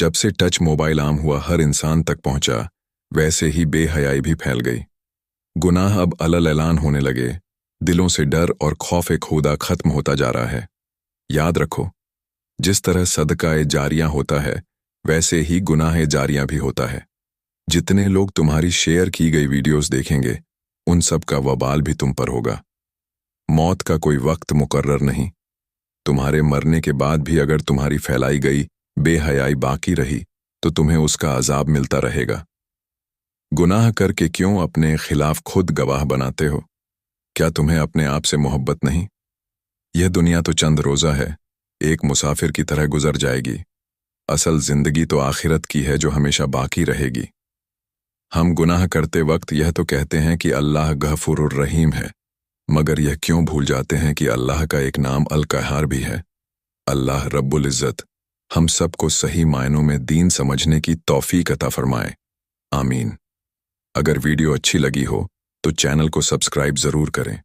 जब से touch mobile आम हुआ हर इंसान तक पहुंचा, वैसे ही बेहयाई भी फैल गई। गुनाह अब अलल ऐलान होने लगे, दिलों से डर और खौफ खुदा खत्म होता जा रहा है। याद रखो, जिस तरह सदका जारियां होता है, वैसे ही गुनाह जारियां भी होता है। जितने लोग तुम्हारी शेयर की गई वीडियोस देखेंगे, उन सब का वबाल भी तुम पर होगा। मौत का कोई वक्त मुकर्रर नहीं। तुम्हारे मरने के बाद भी अगर तुम्हारी फैलाई गई बेहयाई बाकी रही, तो तुम्हें उसका अजाब मिलता रहेगा। गुनाह करके क्यों अपने खिलाफ खुद गवाह बनाते हो? क्या तुम्हें अपने आप से मोहब्बत नहीं? यह दुनिया तो चंद रोज़ा है, एक मुसाफिर की तरह गुजर जाएगी। असल जिंदगी तो आखिरत की है, जो हमेशा बाकी रहेगी। हम गुनाह करते वक्त यह तो कहते हैं कि अल्लाह गफूरुर रहीम है, मगर यह क्यों भूल जाते हैं कि अल्लाह का एक नाम अल कहहार भी है। अल्लाह रब्बुल इज़्ज़त हम सबको सही मायनों में दीन समझने की तौफीक अता फरमाए। आमीन। अगर वीडियो अच्छी लगी हो तो चैनल को सब्सक्राइब ज़रूर करें।